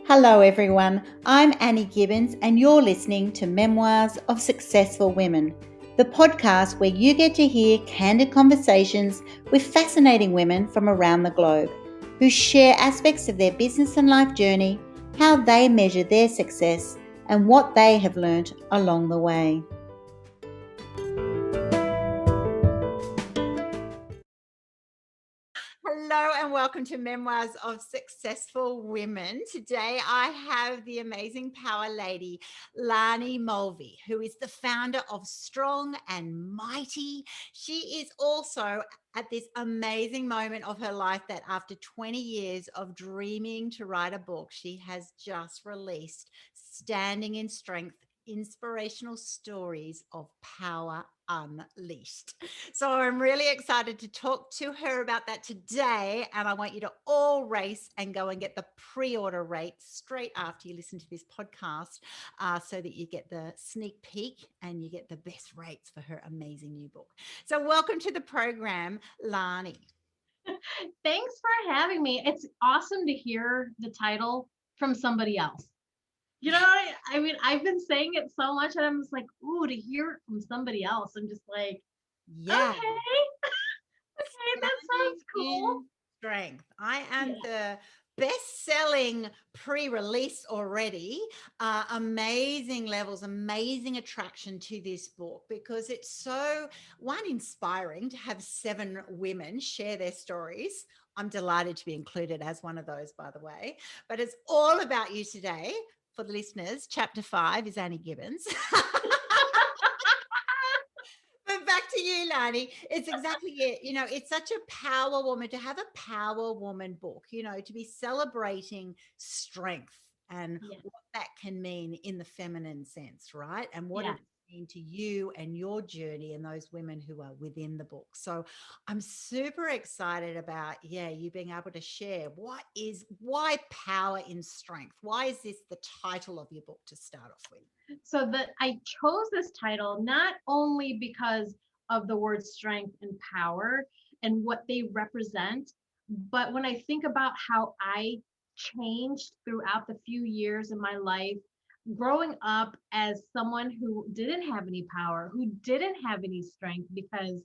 Hello, everyone. I'm Annie Gibbins, and you're listening to Memoirs of Successful Women, the podcast where you get to hear candid conversations with fascinating women from around the globe who share aspects of their business and life journey, how they measure their success, and what they have learnt along the way. Hello and welcome to Memoirs of Successful Women. Today I have the amazing power lady, Laarni Mulvey, who is the founder of Strong and Mighty. She is also at this amazing moment of her life that after 20 years of dreaming to write a book, she has just released Standing in Strength, Inspirational Stories of Power Unleashed. So I'm really excited to talk to her about that today. And I want you to all race and go and get the pre-order rate straight after you listen to this podcast so that you get the sneak peek and you get the best rates for her amazing new book. So welcome to the program, Laarni. Thanks for having me. It's awesome to hear the title from somebody else. You know, I mean, I've been saying it so much and I'm just like, ooh, to hear it from somebody else. I'm just like, Yeah. okay, okay, that sounds cool. Strength. I am the best-selling pre-release already. Amazing levels, amazing attraction to this book because it's so, one, inspiring to have 7 women share their stories. I'm delighted to be included as one of those, by the way. But it's all about you today. For the listeners, chapter 5 is Annie Gibbins. But back to you, Laarni. It's exactly it. You know, it's such a power woman to have a power woman book, you know, to be celebrating strength and Yeah, what that can mean in the feminine sense, right? And what yeah. it mean to you and your journey and those women who are within the book. So I'm super excited about, you being able to share why power in strength? Why is this the title of your book to start off with? So that I chose this title not only because of the word strength and power and what they represent, but when I think about how I changed throughout the few years in my life, growing up as someone who didn't have any power, who didn't have any strength, because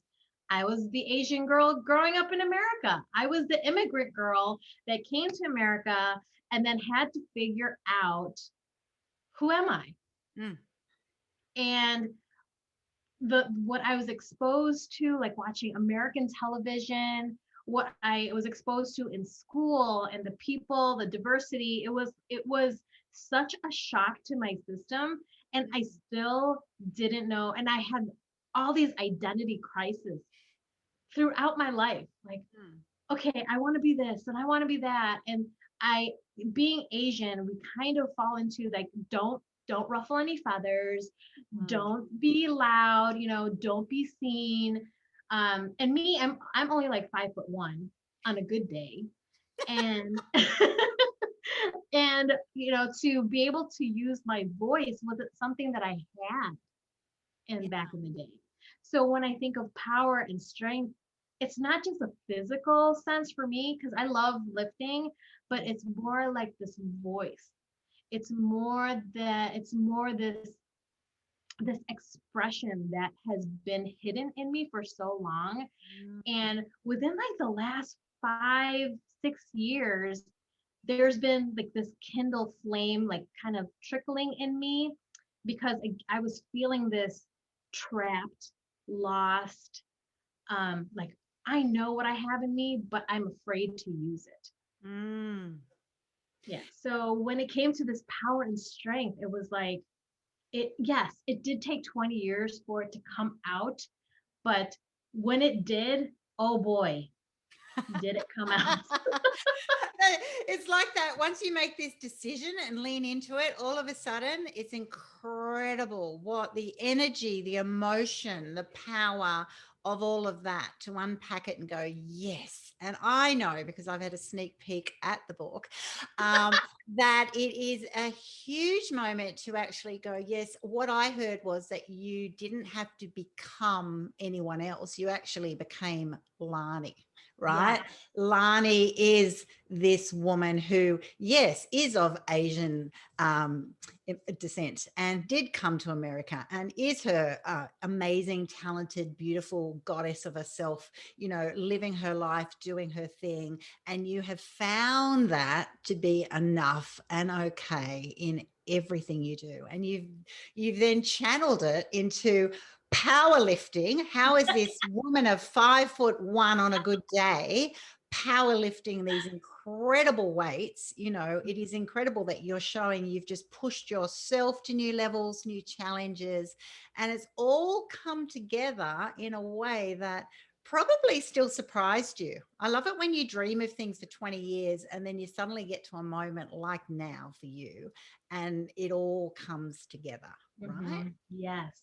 I was the Asian girl growing up in America. I was the immigrant girl that came to America and then had to figure out, who am I? Mm. And the what I was exposed to, like watching American television, what I was exposed to in school, and the people, the diversity, it was such a shock to my system. And I still didn't know. And I had all these identity crises throughout my life. Like, Mm. okay, I want to be this and I want to be that. And I, being Asian, we kind of fall into like, don't ruffle any feathers, Mm. don't be loud, don't be seen. And me, I'm only like 5'1" on a good day. And and to be able to use my voice wasn't something that I had in back in the day. So when I think of power and strength, it's not just a physical sense for me because I love lifting, but it's more like this voice. It's more this expression that has been hidden in me for so long. Mm. And within like the last 5, 6 years, there's been like this Kindle flame, like kind of trickling in me because I was feeling this trapped, lost, like I know what I have in me, but I'm afraid to use it. Mm. Yeah. So when it came to this power and strength, it was like, yes, it did take 20 years for it to come out, but when it did, oh boy, did it come out. It's like that. Once you make this decision and lean into it, all of a sudden it's incredible what the energy, the emotion, the power of all of that to unpack it and go, yes. And I know because I've had a sneak peek at the book that it is a huge moment to actually go, yes. What I heard was that you didn't have to become anyone else, you actually became Laarni. right? Laarni is this woman who, yes, is of Asian descent and did come to America and is her amazing, talented, beautiful goddess of herself, you know, living her life, doing her thing. And you have found that to be enough and okay in everything you do. And you've then channeled it into powerlifting. How is this woman of 5'1" on a good day powerlifting these incredible weights? You know, it is incredible that you're showing you've just pushed yourself to new levels, new challenges, and it's all come together in a way that probably still surprised you. I love it when you dream of things for 20 years and then you suddenly get to a moment like now for you and it all comes together, right? Yes.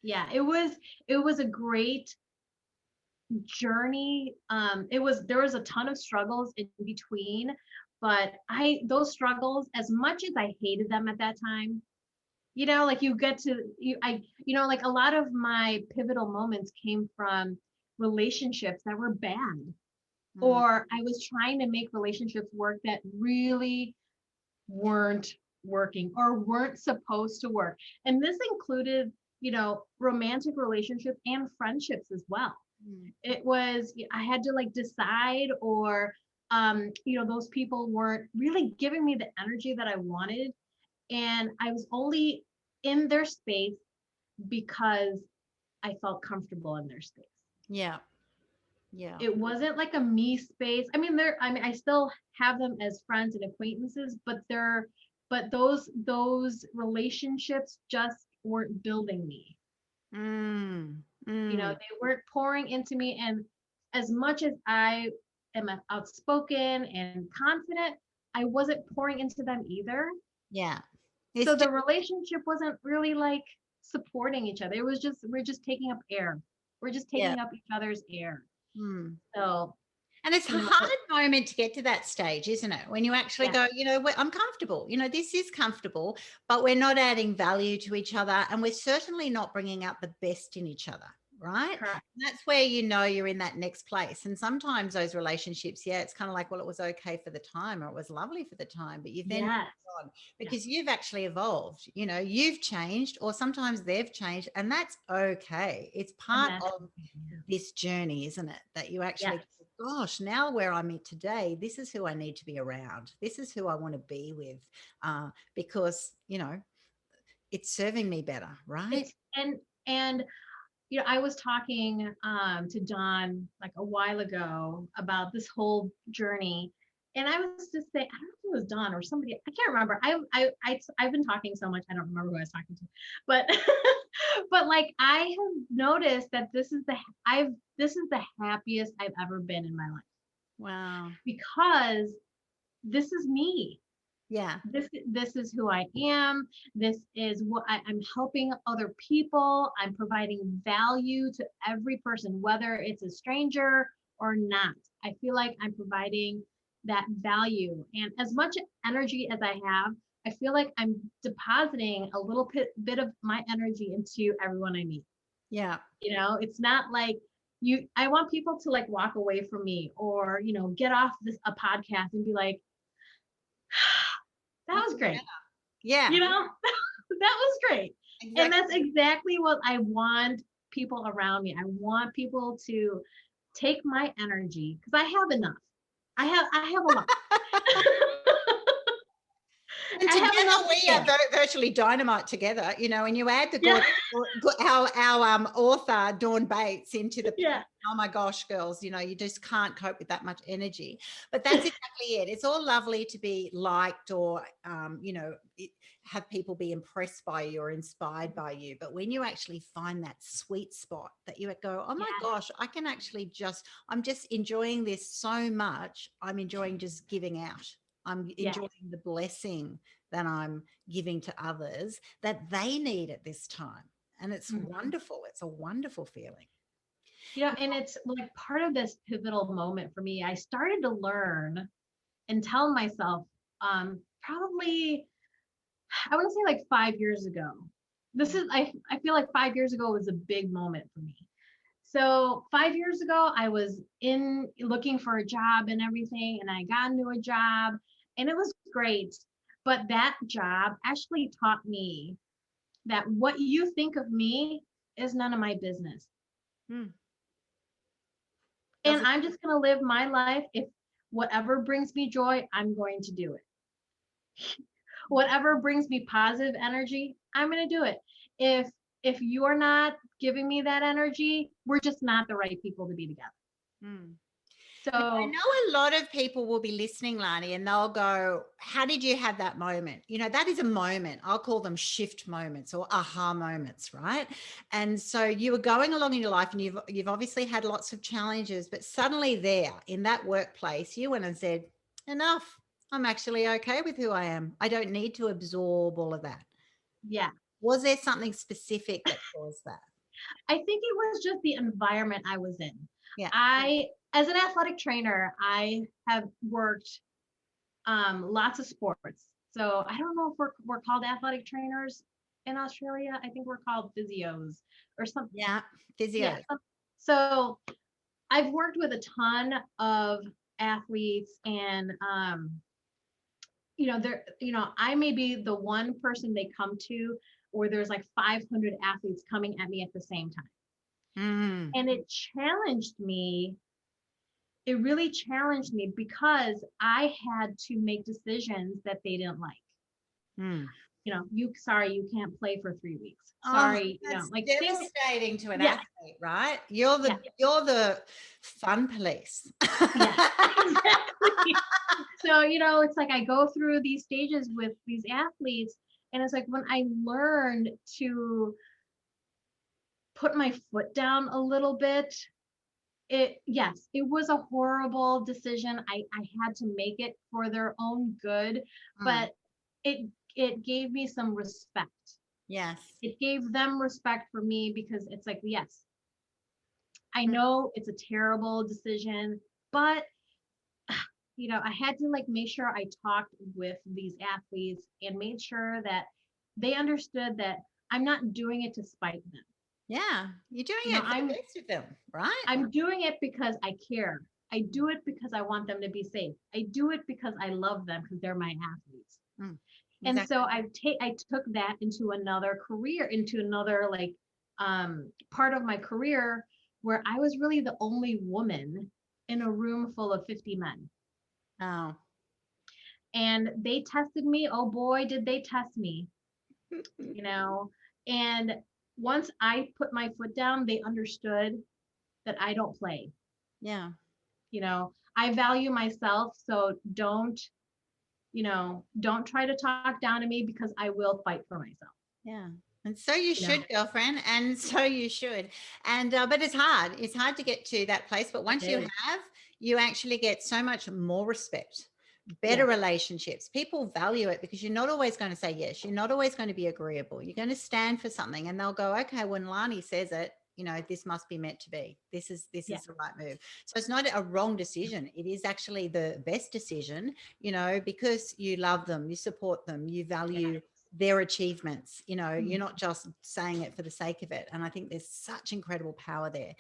Yeah, it was a great journey. There was a ton of struggles in between, but those struggles, as much as I hated them at that time, you know, like you get to you I you know, like a lot of my pivotal moments came from relationships that were bad, Mm, or I was trying to make relationships work that really weren't working or weren't supposed to work. And this included, you know, romantic relationships and friendships as well. mm. It was, I had to like decide, or you know, those people weren't really giving me the energy that I wanted, and I was only in their space because I felt comfortable in their space. Yeah. Yeah. It wasn't like a me space. I mean, I still have them as friends and acquaintances, but those relationships just weren't building me. Mm, You know, mm. they weren't pouring into me. And as much as I am outspoken and confident, I wasn't pouring into them either. Yeah. It's So the just, relationship wasn't really like supporting each other. It was just, we're just taking up air. We're just yeah. taking up each other's air. Mm. So, And it's a you know, hard moment to get to that stage, isn't it? When you actually yeah, go, you know, I'm comfortable, you know, this is comfortable, but we're not adding value to each other. And we're certainly not bringing out the best in each other. Right. correct. That's where you know you're in that next place. And sometimes those relationships, yeah, it's kind of like, well, it was okay for the time or it was lovely for the time, but you've then moved Yes. on Yeah. because you've actually evolved, you know, you've changed or sometimes they've changed. And that's okay. It's And part that's of this journey, isn't it? That you yes. actually, gosh, now where I'm at today, this is who I need to be around. This is who I want to be with because, you know, it's serving me better, right? It's and you know, I was talking to Don like a while ago about this whole journey. And I was just saying, I don't know if it was Don or somebody, I can't remember. I've been talking so much, I don't remember who I was talking to. But but like I have noticed that this is the happiest I've ever been in my life, Wow. because this is me. Yeah. This is who I am. This is what I'm helping other people. I'm providing value to every person, whether it's a stranger or not. I feel like I'm providing that value. And as much energy as I have, I feel like I'm depositing a little bit of my energy into everyone I meet. Yeah. You know, it's not like I want people to like walk away from me, or, you know, get off a podcast and be like, that was great. Yeah. You know, that was great. And Exactly. that's exactly what I want people around me. I want people to take my energy, because I have enough. I have a lot. And I have together enough to we are share. virtually dynamite together, you know, and you add the Yeah. our author Dawn Bates into the Yeah. oh my gosh, girls, you know, you just can't cope with that much energy. But that's exactly it. It's all lovely to be liked or you know, have people be impressed by you or inspired by you. But when you actually find that sweet spot that you go, oh my Yes. gosh, I can actually I'm just enjoying this so much. I'm enjoying just giving out. I'm Yeah. enjoying the blessing that I'm giving to others that they need at this time. And it's Mhm. wonderful. It's a wonderful feeling. You know, and it's like part of this pivotal moment for me. I started to learn and tell myself, probably, I want to say like 5 years ago. I feel like 5 years ago was a big moment for me. So 5 years ago, I was in looking for a job and everything, and I got into a job and it was great. But that job actually taught me that what you think of me is none of my business. Hmm. And Doesn't. I'm just going to live my life. If whatever brings me joy, I'm going to do it. Whatever brings me positive energy, I'm going to do it. If you're not giving me that energy, we're just not the right people to be together. Hmm. Now, I So know a lot of people will be listening, Laarni, and they'll go, how did you have that moment? You know, that is a moment. I'll call them shift moments or aha moments, right? And so you were going along in your life and you've obviously had lots of challenges, but suddenly there in that workplace, you went and said, enough. I'm actually okay with who I am. I don't need to absorb all of that. yeah, Was there something specific that caused that? I think it was just the environment I was in. Yeah. As an athletic trainer, I have worked lots of sports. So I don't know if we're called athletic trainers in Australia. I think we're called physios or something. Yeah. Yeah. Physio. So I've worked with a ton of athletes, and I may be the one person they come to, or there's like 500 athletes coming at me at the same time. Mm. And it really challenged me because I had to make decisions that they didn't like. Mm. Sorry, you can't play for 3 weeks. Oh, Sorry, that's like things. devastating to an Yeah, athlete, right? You're yeah, the fun police. yeah, exactly. So, it's like I go through these stages with these athletes, and it's like when I learned to put my foot down a little bit, yes, it was a horrible decision. I had to make it for their own good, Mm. but it gave me some respect. Yes. It gave them respect for me because it's like, yes, I Mm. know it's a terrible decision, but I had to like make sure I talked with these athletes and made sure that they understood that I'm not doing it to spite them. Yeah. You're doing You know, it for the I'm best of them, right? I'm doing it because I care. I do it because I want them to be safe. I do it because I love them because they're my athletes. Mm. And Exactly. so I took that into another career, into another like part of my career where I was really the only woman in a room full of 50 men. Oh. And they tested me. Oh boy, did they test me, you know. And once I put my foot down, they understood that I don't play. Yeah. I value myself, so don't try to talk down to me because I will fight for myself. Yeah. And so you You know, should, girlfriend. And so you should. And, but it's hard. It's hard to get to that place. But once it you is. have, you actually get so much more respect, better Yeah. relationships. People value it because you're not always going to say yes. You're not always going to be agreeable. You're going to stand for something and they'll go, okay, when Laarni says it, this must be meant to be. This is Yeah. the right move. So it's not a wrong decision. It is actually the best decision, because you love them, you support them, you Yeah. value their achievements. Mm. You're not just saying it for the sake of it. And I think there's such incredible power there.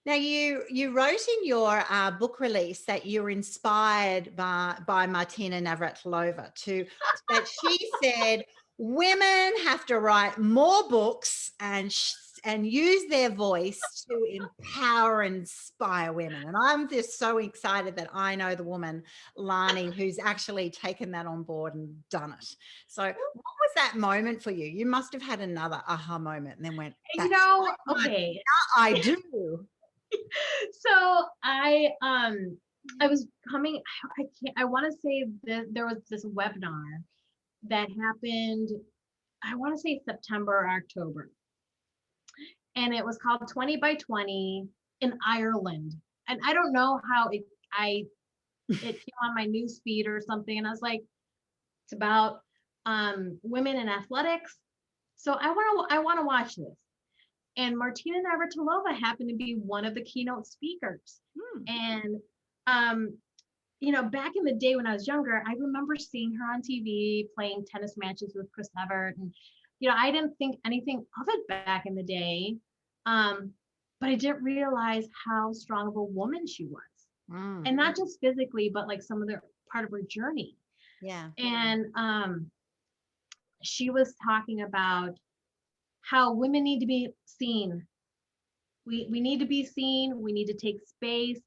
Now, you wrote in your book release that you were inspired by Martina Navratilova that she said women have to write more books and use their voice to empower and inspire women. And I'm just so excited that I know the woman, Laarni, who's actually taken that on board and done it. So what was that moment for you? You must have had another aha moment and then went, that's right, Okay. I do. So I was coming, I want to say that there was this webinar that happened, I want to say September or October. And it was called 20 by 20 in Ireland. And I don't know how it came on my news feed or something. And I was like, it's about women in athletics. So I want to watch this. And Martina Navratilova happened to be one of the keynote speakers. And back in the day when I was younger, I remember seeing her on TV playing tennis matches with Chris Evert. And I didn't think anything of it back in the day. but I didn't realize how strong of a woman she was. And not just physically, but like some of the part of her journey. Yeah. And she was talking about how women need to be seen. We need to be seen. We need to take space.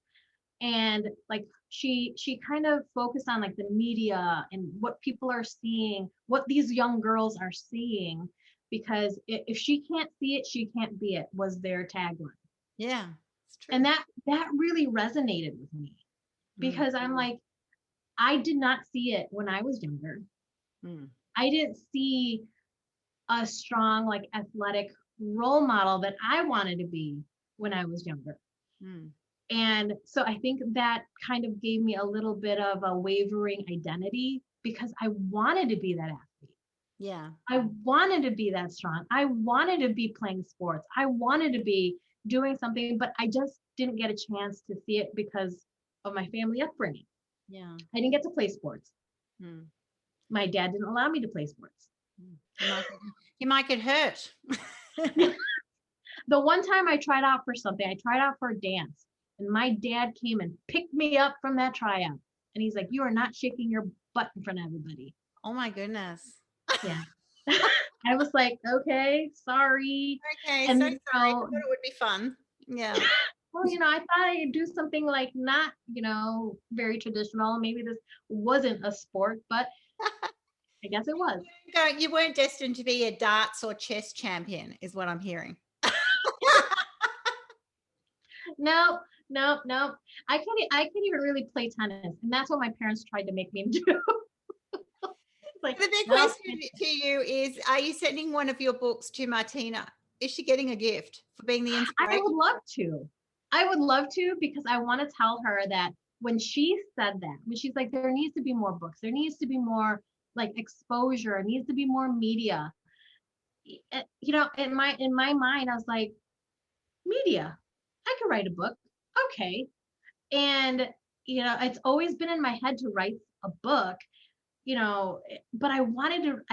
And like she kind of focused on like the media and what people are seeing, what these young girls are seeing, because if she can't see it, she can't be it, was their tagline. Yeah, it's true. And that really resonated with me, because I'm like, I did not see it when I was younger. I didn't see a strong, like athletic role model that I wanted to be when I was younger. And so I think that kind of gave me a little bit of a wavering identity, because I wanted to be that athlete. Yeah. I wanted to be that strong. I wanted to be playing sports. I wanted to be doing something, but I just didn't get a chance to see it because of my family upbringing. Yeah. I didn't get to play sports. My dad didn't allow me to play sports. You might get hurt. The one time I tried out for something, I tried out for a dance, and my dad came and picked me up from that tryout. And he's like, "You are not shaking your butt in front of everybody." Oh my goodness. Yeah. I was like, okay, sorry. Okay, And so sorry. I thought it would be fun. Yeah. Well, I thought I'd do something like not, very traditional. Maybe this wasn't a sport, but I guess it was. You weren't destined to be a darts or chess champion, is what I'm hearing. No. I can't even really play tennis, and that's what my parents tried to make me do. Like, the big question to you is, are you sending one of your books to Martina? Is she getting a gift for being the inspiration? I would love to, because I want to tell her that when she said that, when she's like, there needs to be more books, there needs to be more like exposure, it needs to be more media. In my mind, I was like, media, I could write a book. Okay. And, it's always been in my head to write a book, but I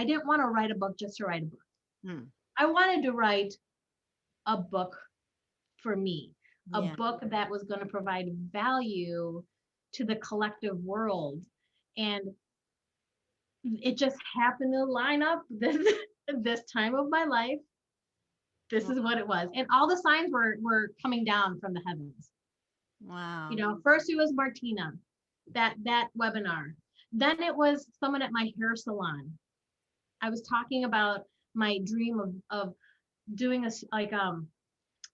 didn't want to write a book just to write a book. I wanted to write a book for me, a book that was going to provide value to the collective world. And it just happened to line up this time of my life. This is what it was. And all the signs were coming down from the heavens. Wow. First it was Martina, that webinar. Then it was someone at my hair salon. I was talking about my dream of doing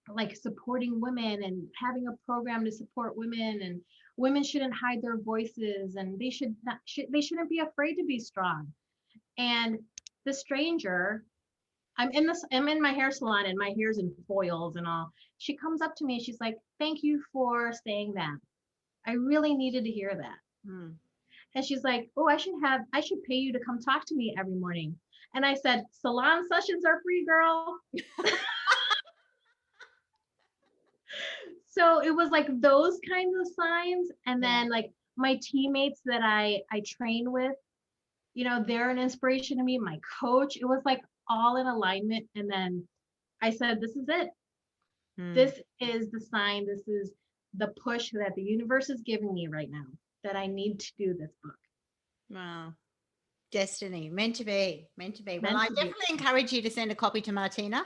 like supporting women and having a program to support women, and women shouldn't hide their voices, and they shouldn't be afraid to be strong. And the stranger, I'm in my hair salon, and my hair's in foils and all. She comes up to me and she's like, "Thank you for saying that. I really needed to hear that." And she's like, "Oh, I should pay you to come talk to me every morning." And I said, "Salon sessions are free, girl." So it was like those kinds of signs. And then like my teammates that I train with, they're an inspiration to me. My coach, it was like all in alignment. And then I said, this is it. This is the sign. This is the push that the universe is giving me right now, that I need to do this book. Wow. Destiny, meant to be. Well, I definitely encourage you to send a copy to Martina,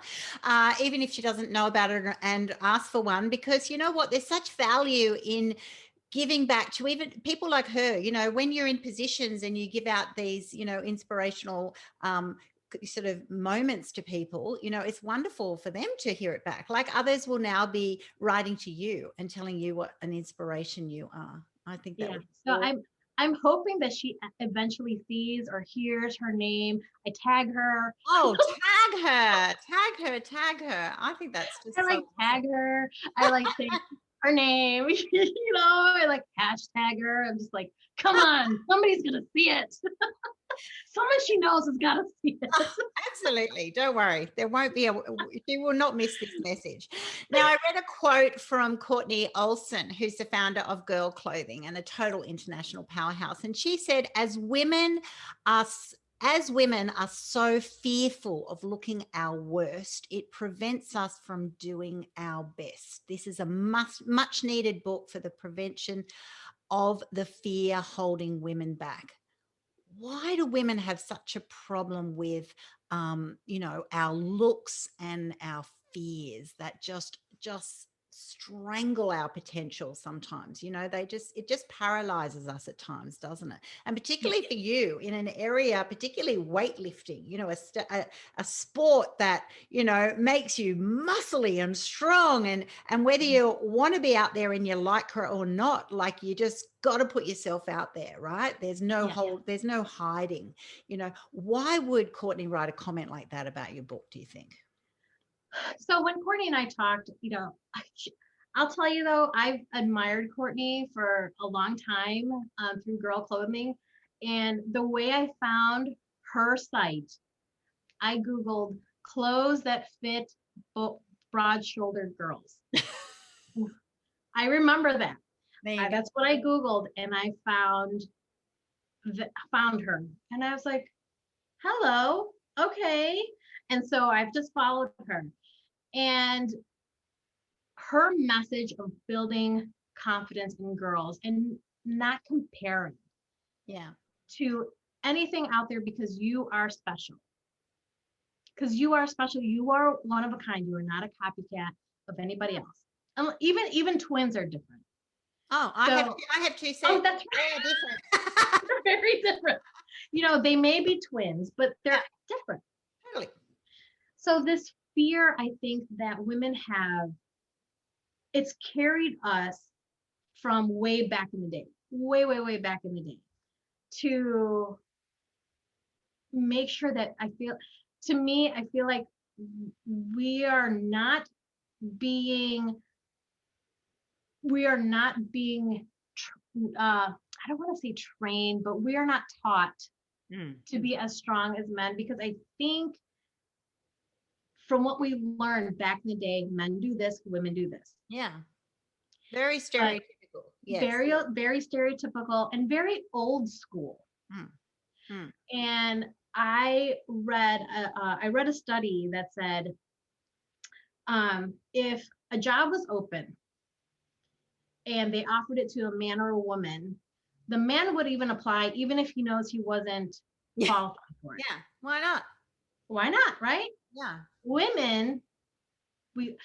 even if she doesn't know about it, and ask for one, because you know what, there's such value in giving back to even people like her. When you're in positions and you give out these, inspirational sort of moments to people, it's wonderful for them to hear it back. Like others will now be writing to you and telling you what an inspiration you are. I think that would be so I'm hoping that she eventually sees or hears her name. I tag her. Oh, tag her. I think that's just I like tag her. I like saying her name, I like hashtag her. I'm just like, come on, somebody's gonna see it. Someone she knows has got to see it. Absolutely. Don't worry. She will not miss this message. Now, I read a quote from Courtney Olson, who's the founder of Girl Clothing and a total international powerhouse. And she said, as women are as women are so fearful of looking our worst, it prevents us from doing our best. This is a much needed book for the prevention of the fear holding women back. Why do women have such a problem with, our looks and our fears that just strangle our potential sometimes? It just paralyzes us at times, doesn't it? And particularly for you in an area, particularly weightlifting, a sport that, makes you muscly and strong, and whether you want to be out there in your lycra or not, like, you just got to put yourself out there, right? There's no there's no hiding. Why would Courtney write a comment like that about your book, do you think? So when Courtney and I talked, I'll tell you though, I've admired Courtney for a long time through Girl Clothing. And the way I found her site, I Googled clothes that fit broad-shouldered girls. I remember that. That's what I Googled, and I found her. And I was like, hello, okay. And so I've just followed her. And her message of building confidence in girls and not comparing to anything out there, because you are special. Because you are special. You are one of a kind. You are not a copycat of anybody else. And even twins are different. Oh, I have two sets. Oh, that's right. They're different. They're very different. They may be twins, but they're different. Totally. So this fear, I think, that women have, it's carried us from way back in the day, way back in the day, to make sure that I feel like we are not being I don't want to say trained, but we are not taught to be as strong as men, because I think from what we learned back in the day, men do this, women do this. Yeah. Very stereotypical. Yes. Very, very stereotypical and very old school. And I read a study that said, if a job was open and they offered it to a man or a woman, the man would even apply, even if he knows he wasn't qualified for it. Yeah. Why not? Why not? Right? Yeah. Women, maybe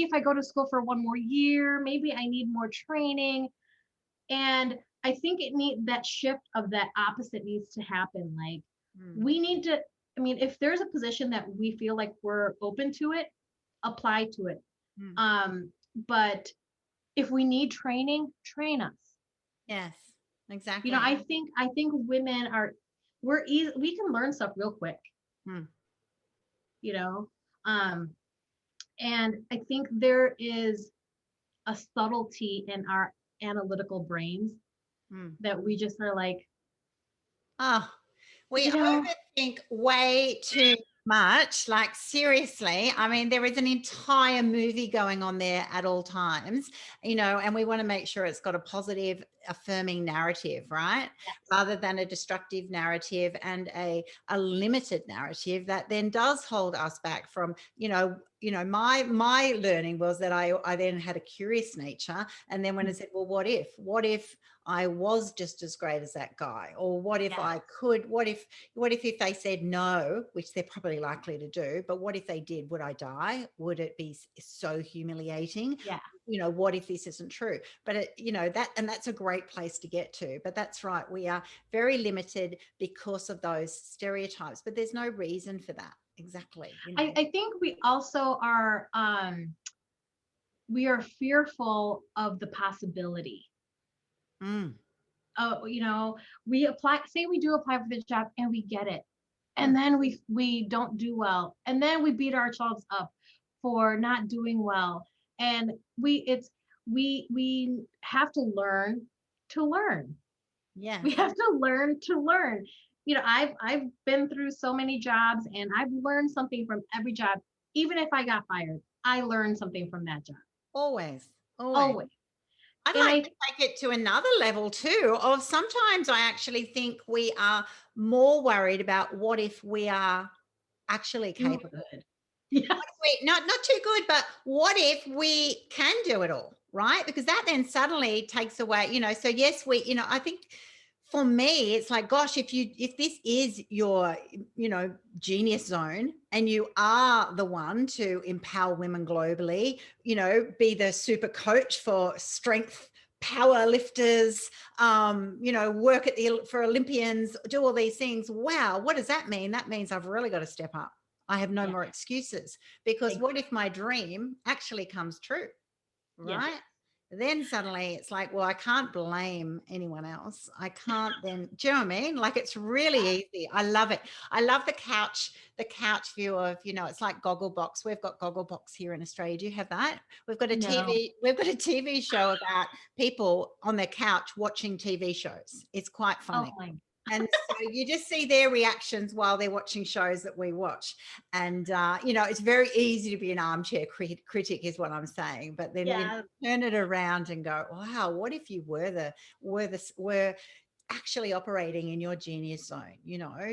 if I go to school for one more year, maybe I need more training. And I think that shift of that opposite needs to happen. Like, we need to, if there's a position that we feel like we're open to it, apply to it. But if we need training, train us. Yes, exactly. I think women we can learn stuff real quick. And I think there is a subtlety in our analytical brains that we just are like, we overthink way too much. Like, seriously, there is an entire movie going on there at all times, and we want to make sure it's got a positive, affirming narrative, right? Yes. Rather than a destructive narrative and a limited narrative that then does hold us back from, my learning was that I then had a curious nature. And then when I said, well, what if I was just as great as that guy? Or what if I could, what if they said no, which they're probably likely to do, but what if they did? Would I die? Would it be so humiliating? Yeah. What if this isn't true? But that's a great place to get to. But that's right. We are very limited because of those stereotypes, but there's no reason for that. Exactly. I think we also are, we are fearful of the possibility. We apply, say we do apply for the job and we get it. And then we don't do well. And then we beat ourselves up for not doing well. And we have to learn to learn. Yeah. We have to learn to learn. I've been through so many jobs, and I've learned something from every job. Even if I got fired, I learned something from that job. Always. I'd And like I to take it to another level too, of sometimes I actually think we are more worried about what if we are actually too capable. good. Yes. Not too good, but what if we can do it all, right? Because that then suddenly takes away, so yes, I think for me, it's like, gosh, if this is your, genius zone and you are the one to empower women globally, be the super coach for strength power lifters, work for Olympians, do all these things. Wow, what does that mean? That means I've really got to step up. I have no Yeah. more excuses, because what if my dream actually comes true, Yes. right? Then suddenly it's like, well, I can't blame anyone else. I can't then, do you know what I mean? Like, it's really easy. I love it. I love the couch view of, it's like Gogglebox. We've got Gogglebox here in Australia. Do you have that? We've got a No. TV show about people on their couch watching TV shows. It's quite Oh funny. my. And so you just see their reactions while they're watching shows that we watch. And, it's very easy to be an armchair critic is what I'm saying. But then, Yeah. turn it around and go, wow, what if you were actually operating in your genius zone?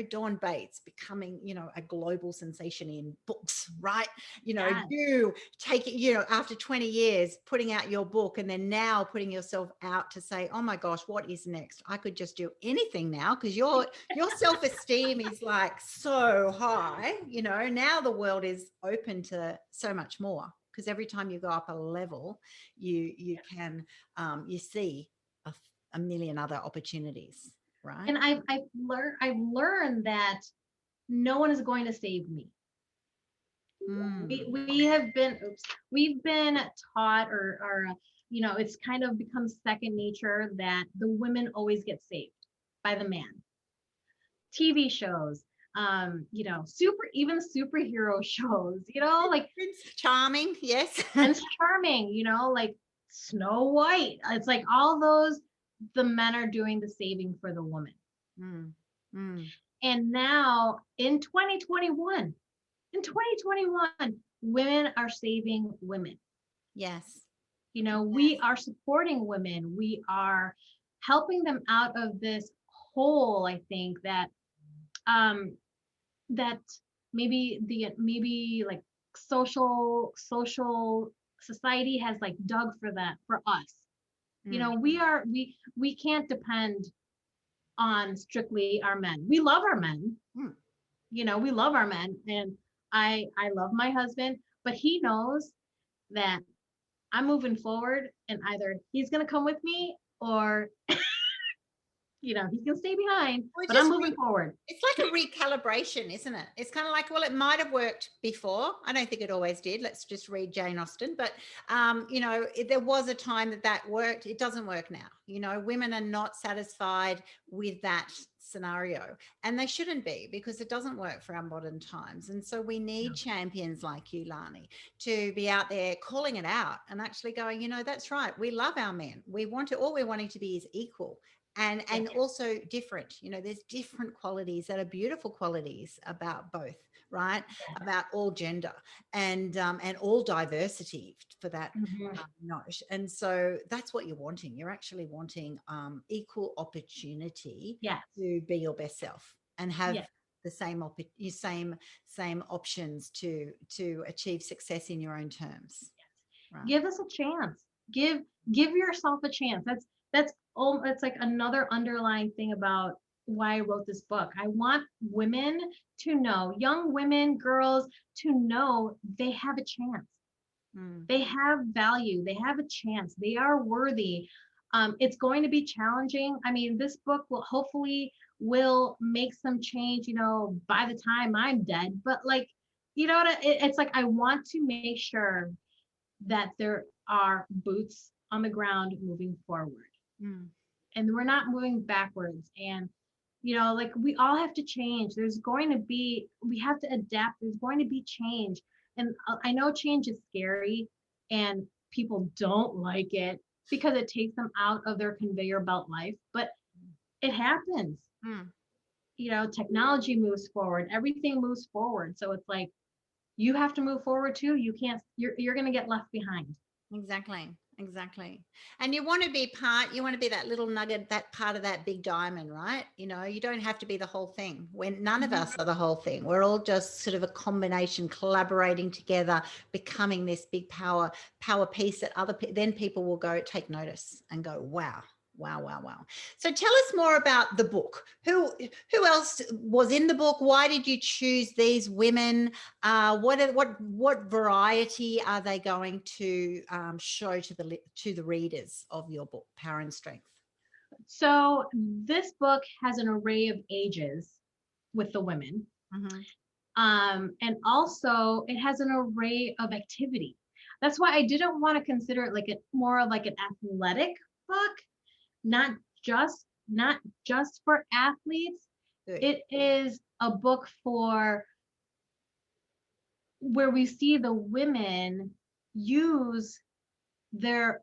Dawn Bates becoming, a global sensation in books, right? Yes. You take it, after 20 years putting out your book, and then now putting yourself out to say, oh my gosh, what is next? I could just do anything now, because your self-esteem is like so high. Now the world is open to so much more, because every time you go up a level, you can you see a million other opportunities, right? And I've learned that no one is going to save me. Mm. We have been we've been taught, or it's kind of become second nature that the women always get saved by the man. TV shows, even superhero shows, like Prince Charming, yes. Prince Charming, like Snow White. It's like all those, the men are doing the saving for the woman. Mm, mm, And now in 2021, women are saving women. yes. We are supporting women. We are helping them out of this hole, I think, um that maybe like social society has like dug for us. Mm, We can't depend on strictly our men. We love our men. mm. We love our men, and I love my husband, but he knows that I'm moving forward, and either he's going to come with me, or he can stay behind, We're but I'm just moving forward. It's like a recalibration, isn't it? It's kind of like, well, it might have worked before. I don't think it always did. Let's just read Jane Austen. But, there was a time that worked. It doesn't work now. Women are not satisfied with that scenario, and they shouldn't be, because it doesn't work for our modern times. And so we No. need champions like you, Laarni, to be out there calling it out and actually going, that's right. We love our men. All we're wanting to be is equal, and Yeah. also different. There's different qualities that are beautiful qualities about both, right? About all gender, and all diversity, for that Mhm. note. And so that's what you're wanting. You're actually wanting equal opportunity Yes. to be your best self, and have Yes. the same options to achieve success in your own terms, right? Give us a chance. Give yourself a chance. That's like another underlying thing about why I wrote this book. I want women to know, young women, girls, to know they have a chance. Mm. They have value. They have a chance. They are worthy. It's going to be challenging. I mean, this book will make some change, by the time I'm dead. But like, it's like I want to make sure that there are boots on the ground moving forward, Mm. and we're not moving backwards. And like, we all have to change. We have to adapt. There's going to be change. And I know change is scary, and people don't like it because it takes them out of their conveyor belt life, but it happens. Mm. Technology moves forward, everything moves forward. So it's like, you have to move forward too. You're going to get left behind. Exactly. Exactly. And you want to be you want to be that little nugget, that part of that big diamond, right? You don't have to be the whole thing. When none of Mhm. us are the whole thing. We're all just sort of a combination, collaborating together, becoming this big power piece that then people will go take notice and go, wow. Wow, wow, wow. So tell us more about the book. Who else was in the book? Why did you choose these women? What variety are they going to show to the readers of your book, Power and Strength? So this book has an array of ages with the women. Mm-hmm. And also it has an array of activity. That's why I didn't want to consider it like more of like an athletic book, not just for athletes. Good. It is a book for where we see the women use their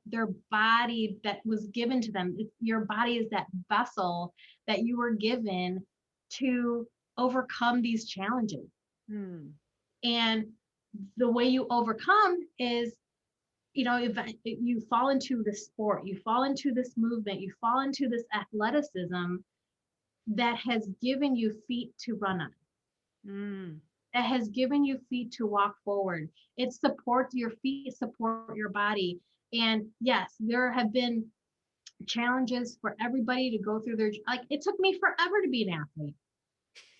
body that was given to them. Your body is that vessel that you were given to overcome these challenges. Hmm. And the way you overcome is, if you fall into this sport, you fall into this movement, you fall into this athleticism that has given you feet to run on, Hmm. that has given you feet to walk forward. It supports your feet, support your body. And yes, there have been challenges for everybody to go through like it took me forever to be an athlete.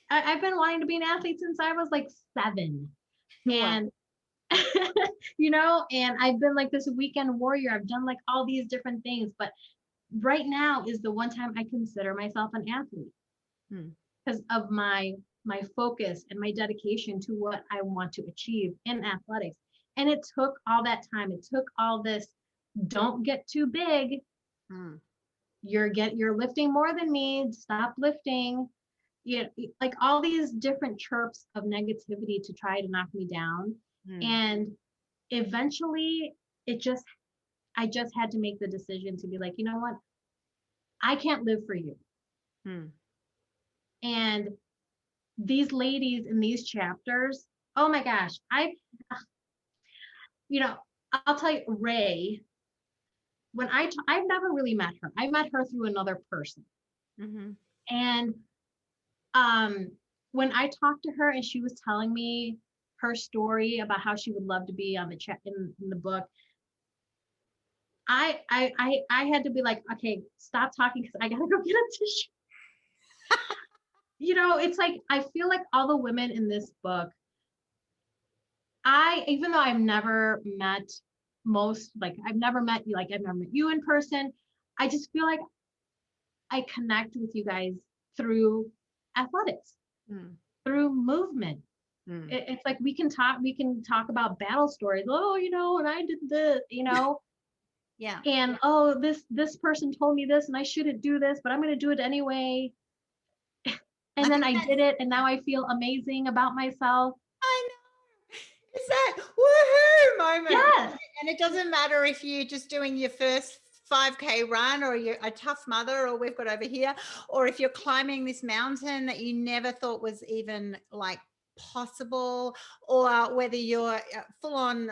I've been wanting to be an athlete since I was like 7. Wow. And and I've been like this weekend warrior. I've done like all these different things, but right now is the one time I consider myself an athlete Hmm. because of my focus and my dedication to what I want to achieve in athletics. And it took all that time. It took all this, don't get too big. Hmm. You're lifting more than me. Stop lifting. Like all these different chirps of negativity to try to knock me down. Hmm. And eventually it just I just had to make the decision to be like, you know what? I can't live for you. Hmm. And these ladies in these chapters, oh my gosh, you know, I'll tell you, Ray, I've never really met her. I met her through another person. Mm-hmm. And um, when I talked to her and she was telling me her story about how she would love to be on the chat in the book, I had to be like, okay, stop talking because I gotta go get a tissue. It's like I feel like all the women in this book, even though I've never met I've never met you, like I've never met you in person, I just feel like I connect with you guys through athletics, Hmm. through movement. Hmm. It's like we can talk about battle stories. Oh, and I did Yeah. and oh, this person told me this and I shouldn't do this, but I'm going to do it anyway. I And then think I that's, did it and now I feel amazing about myself. I know. It's that woohoo moment, Yes. right? And it doesn't matter if you're just doing your first 5K run or you're a tough mother or we've got over here, or if you're climbing this mountain that you never thought was even like possible, or whether you're full on,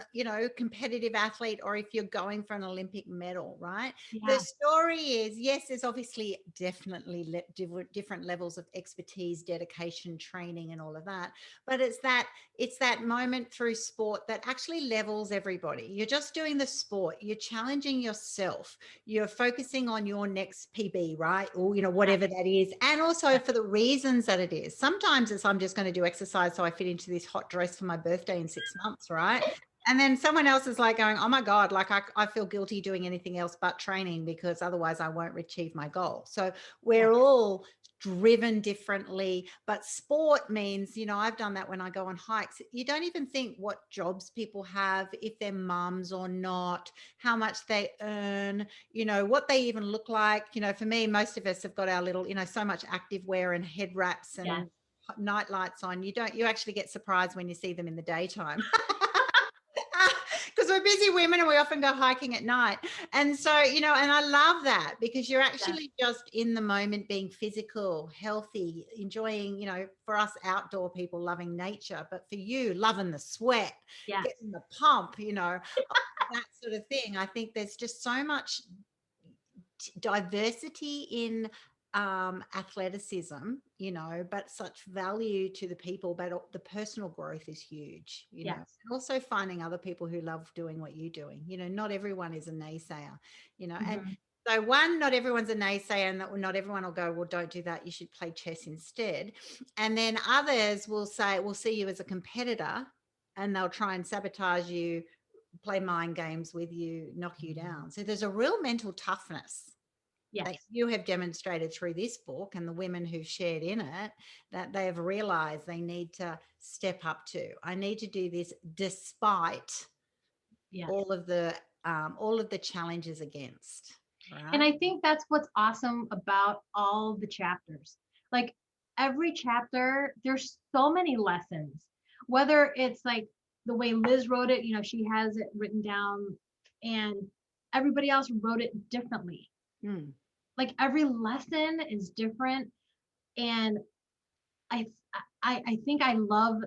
competitive athlete, or if you're going for an Olympic medal, right? The Yeah. story is, yes, there's obviously definitely different levels of expertise, dedication, training, and all of that. But it's that moment through sport that actually levels everybody. You're just doing the sport, you're challenging yourself, you're focusing on your next PB, right? Or, whatever that is. And also for the reasons that it is. Sometimes it's, I'm just going to do exercise so I fit into this hot dress for my birthday in 6 months, right? And then someone else is like going, oh my God, like I feel guilty doing anything else but training because otherwise I won't achieve my goal. So we're all driven differently, but sport means, I've done that when I go on hikes. You don't even think what jobs people have, if they're mums or not, how much they earn, what they even look like. For me, most of us have got our little, so much active wear and head wraps Yes. and night lights on. You actually get surprised when you see them in the daytime. Because we're busy women and we often go hiking at night. And so, you know, and I love that because you're Yeah. actually just in the moment, being physical, healthy, enjoying, you know, for us outdoor people, loving nature, but for you, loving the sweat, Yes. getting the pump, you know, that sort of thing. I think there's just so much diversity in athleticism, you know, but such value to the people, but the personal growth is huge, you know. Yes. And also finding other people who love doing what you're doing, you know. Not everyone is a naysayer, you know. And Mhm. so one, not everyone's a naysayer, and that not everyone will go, well, don't do that, you should play chess instead. And then others will say, we'll see you as a competitor, and they'll try and sabotage you, play mind games with you, knock you down. So there's a real mental toughness that Yes. you have demonstrated through this book, and the women who've shared in it, that they have realized they need to step up to. I need to do this despite Yes. all of the challenges against, And right? I think that's what's awesome about all the chapters. Like every chapter, there's so many lessons. Whether it's like the way Liz wrote it, you know, she has it written down and everybody else wrote it differently. Mm, Like every lesson is different. And I I think I love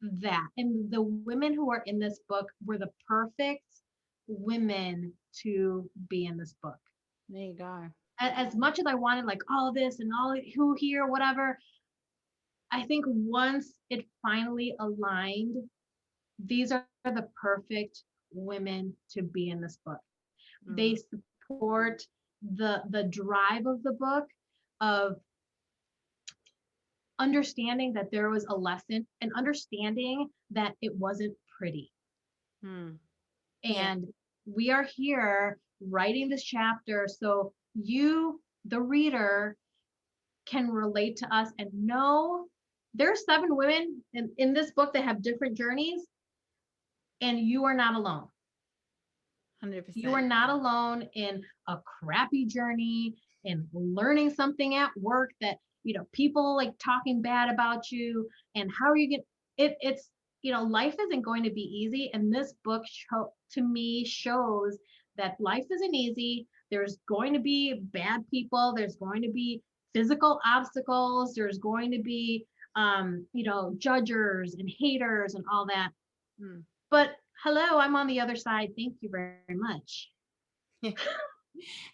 that. And the women who are in this book were the perfect women to be in this book. there you go. As much as I wanted like all this and all who here, whatever, I think once it finally aligned, these are the perfect women to be in this book. They Mm, support the drive of the book of understanding that there was a lesson and understanding that it wasn't pretty. mm, yeah, And we are here writing this chapter so you, the reader, can relate to us and know there are 7 women in this book that have different journeys, and you are not alone. You are 100%. not alone in a crappy journey and learning something at work that, you know, people like talking bad about you. And how are you going it's, you know, life isn't going to be easy. And this book to me shows that life isn't easy. There's going to be bad people. There's going to be physical obstacles. There's going to be, you know, judgers and haters and all that. Mm. But hello, I'm on the other side. Thank you very much.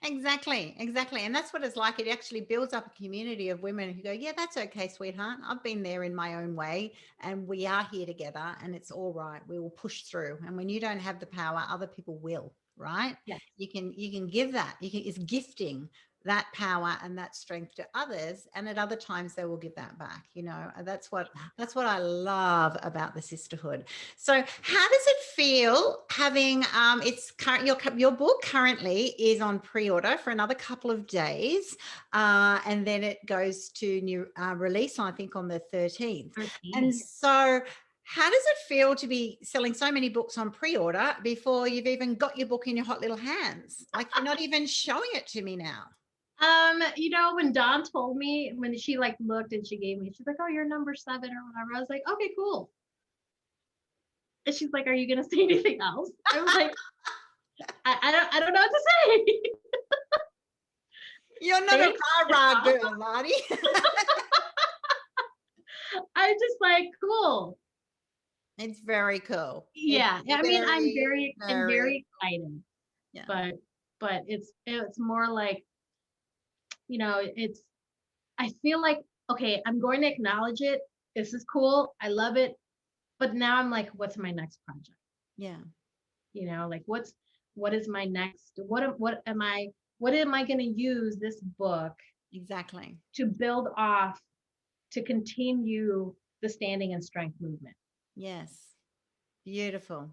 Exactly, exactly. And that's what it's like. It actually builds up a community of women who go, yeah, that's okay, sweetheart. I've been there in my own way, and we are here together, and it's all right. We will push through. And when you don't have the power, other people will, right? Yes. You can give that. It's gifting that power and that strength to others, and at other times they will give that back, you know. That's what I love about the sisterhood. So how does it feel having it's current your book currently is on pre-order for another couple of days, and then it goes to new release on, I think, on the 13th. 13. And so how does it feel to be selling so many books on pre-order before you've even got your book in your hot little hands? Like, you're not even showing it to me now. You know, when Dawn told me, when she like looked and she gave me, she's like, "Oh, you're number 7 or whatever." I was like, "Okay, cool." And she's like, "Are you gonna say anything else?" I was like, I don't know what to say." You're not a Thanks. rah-rah girl, Laarni. I just like, cool. It's very cool. It's Yeah. I mean, very, I'm very, very excited, yeah. but it's more like, you know, it's I feel like, okay, I'm going to acknowledge it. This is cool. I love it. But now I'm like, what's my next project? Yeah, You know, like what is my next, what am I going to use this book exactly. to build off to continue the standing and strength movement? Yes. Beautiful.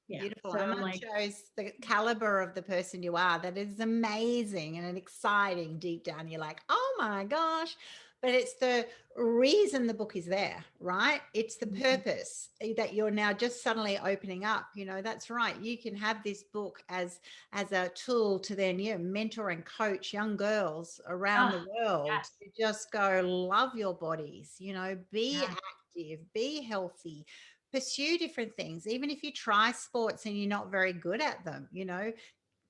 Yeah. Beautiful. So And I'm that like, shows the caliber of the person you are. That is amazing and exciting deep down. You're like, oh my gosh. But it's the reason the book is there, right? It's the mhm, purpose that you're now just suddenly opening up. You know, that's right. You can have this book as a tool to then, you know, mentor and coach young girls around oh, the world yes, to just go love your bodies, you know, be yes, active, be healthy, pursue different things. Even if you try sports and you're not very good at them,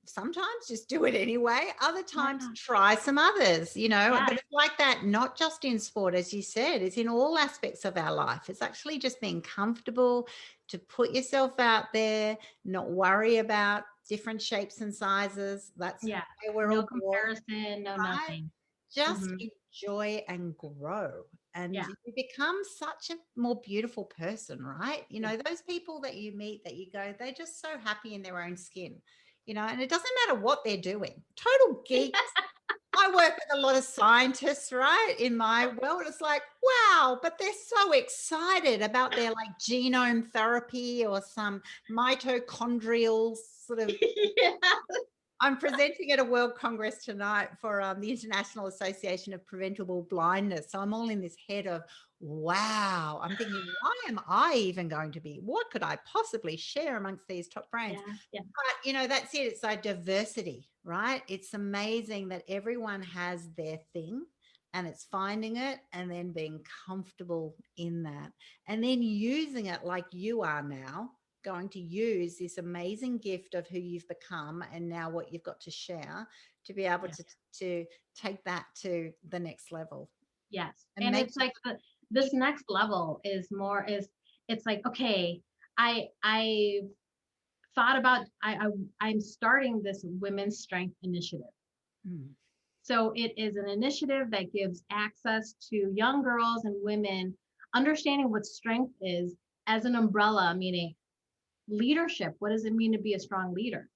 sometimes just do it anyway. Other times Yeah. try some others, Yeah. but it's like that, not just in sport, as you said, it's in all aspects of our life. It's actually just being comfortable to put yourself out there, not worry about different shapes and sizes. That's Yeah. where we're No all born, comparison, no right? nothing. Just Hmm. enjoy and grow. And Yeah. you become such a more beautiful person, right? Yeah. Those people that you meet that you go, they're just so happy in their own skin, and it doesn't matter what they're doing. Total geeks. I work with a lot of scientists, right? In my world, it's like, wow, but they're so excited about their like genome therapy or some mitochondrial sort of. Yeah. I'm presenting at a World Congress tonight for the International Association of Preventable Blindness. So I'm all in this head of, wow, I'm thinking, why am I even going to be? What could I possibly share amongst these top brains? Yeah. Yeah. But, that's it. It's like diversity, right? It's amazing that everyone has their thing and it's finding it and then being comfortable in that and then using it like you are now going to use this amazing gift of who you've become and now what you've got to share to be able Yeah. to take that to the next level Yes. and And make it's like this next level it's like, okay, I thought about, I'm starting this women's strength initiative. Mm, So it is an initiative that gives access to young girls and women understanding what strength is as an umbrella, meaning leadership. What does it mean to be a strong leader?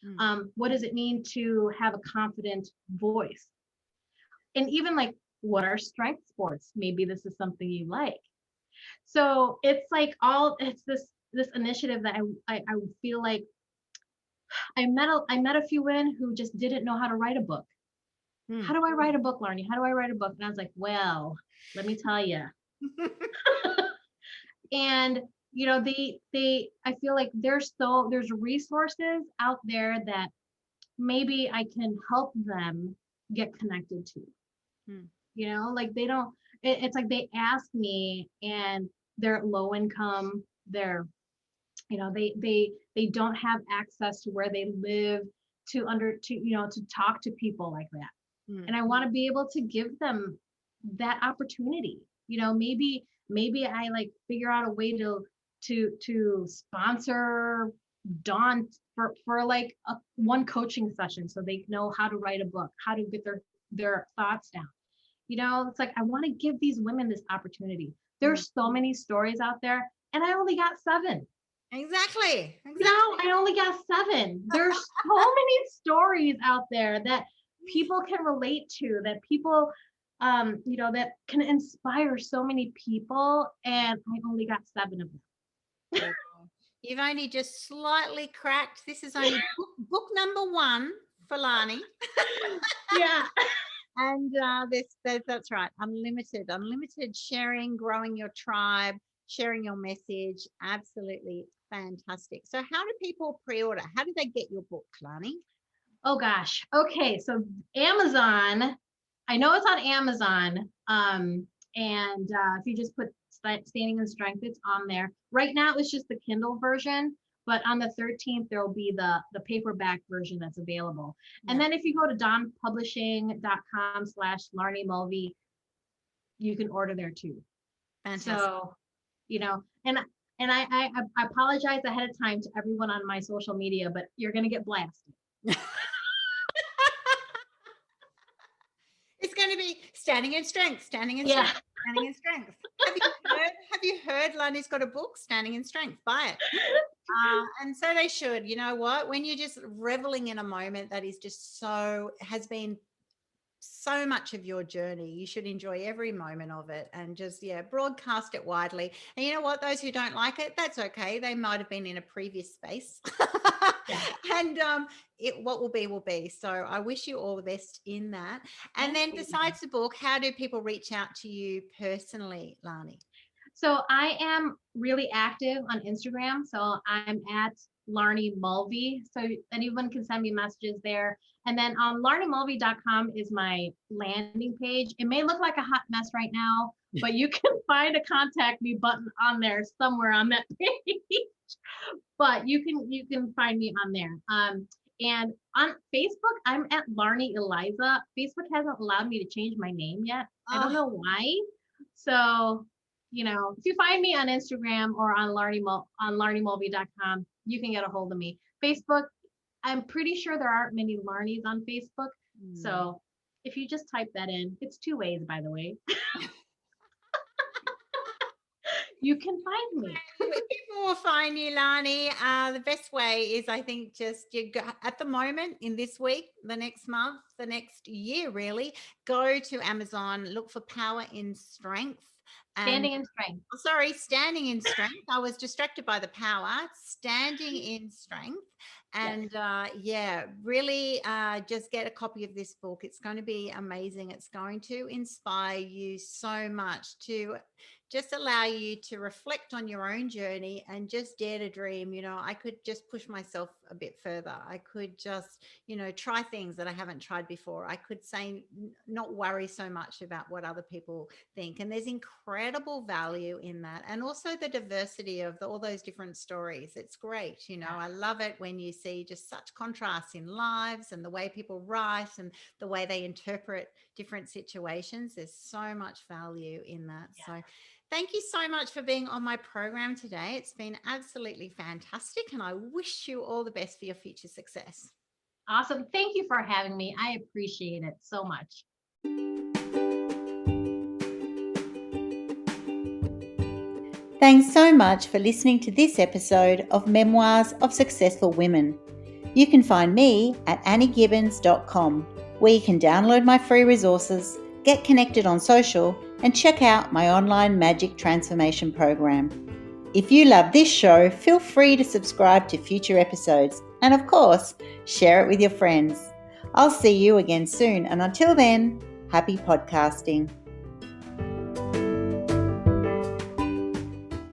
mm. What does it mean to have a confident voice? And even like, what are strength sports? Maybe this is something you like. So it's like it's this initiative that I feel like I met a few women who just didn't know how to write a book. How Mm. do I write a book, Laarni? How do I write a book? And I was like, well, let me tell you. And I feel like there's resources out there that maybe I can help them get connected to. Mm. Like they don't, it's like they ask me and they're low income, they don't have access to where they live to talk to people like that. Mm. And I want to be able to give them that opportunity. Maybe I like figure out a way to sponsor Dawn for like one coaching session so they know how to write a book, how to get their thoughts down. It's like I want to give these women this opportunity. There's so many stories out there, and I only got 7. Exactly. I only got 7. There's so many stories out there that people can relate to, that people, that can inspire so many people, and I only got 7 of them. You've only just slightly cracked. This is only book number 1 for Laarni. Yeah. And that's right. Unlimited sharing, growing your tribe, sharing your message. Absolutely fantastic. So how do people pre-order? How do they get your book, Laarni? Oh gosh. Okay. So Amazon, I know it's on Amazon. And if you just put Standing in Strength, it's on there. Right now, it's just the Kindle version, but on the 13th, there will be the paperback version that's available. And then if you go to donpublishing.com/Laarni Mulvey, you can order there too. Fantastic. So, and I apologize ahead of time to everyone on my social media, but you're going to get blasted. It's going to be Standing in Strength, Standing in Yeah. Strength, Standing in Strength. Have you heard Laarni's got a book, Standing in Strength? Buy it. And so they should. You know what? When you're just reveling in a moment that is just has been so much of your journey, you should enjoy every moment of it and just broadcast it widely. And you know what, those who don't like it, that's okay. They might have been in a previous space. Yeah. And what will be. So I wish you all the best in that. And then besides the book, how do people reach out to you personally, Laarni? So I am really active on Instagram. So I'm at Laarni Mulvey. So anyone can send me messages there. And then on laarnimulvey.com is my landing page. It may look like a hot mess right now, but you can find a contact me button on there somewhere on that page. But you can find me on there. And on Facebook, I'm at Laarni Eliza. Facebook hasn't allowed me to change my name yet. I don't know why. So, if you find me on Instagram or on laarnimulvey.com, you can get a hold of me. Facebook, I'm pretty sure there aren't many Laarnis on Facebook. So if you just type that in, it's 2 ways, by the way. You can find me. People will find you, Laarni. The best way is, I think, just you go at the moment, in this week, the next month, the next year, really, go to Amazon, look for Power in Strength. Standing in Strength. Standing in Strength. I was distracted by the power. Standing in Strength. And really just get a copy of this book. It's going to be amazing. It's going to inspire you so much to just allow you to reflect on your own journey and just dare to dream. I could just push myself a bit further. I could just, try things that I haven't tried before. I could say, not worry so much about what other people think. And there's incredible value in that. And also the diversity of all those different stories. It's great. I love it when you see just such contrasts in lives and the way people write and the way they interpret different situations. There's so much value in that. Yeah. So thank you so much for being on my program today. It's been absolutely fantastic, and I wish you all the best for your future success. Awesome. Thank you for having me. I appreciate it so much. Thanks so much for listening to this episode of Memoirs of Successful Women. You can find me at anniegibbins.com, where you can download my free resources, get connected on social, and check out my online magic transformation program. If you love this show, feel free to subscribe to future episodes and, of course, share it with your friends. I'll see you again soon, and until then, happy podcasting.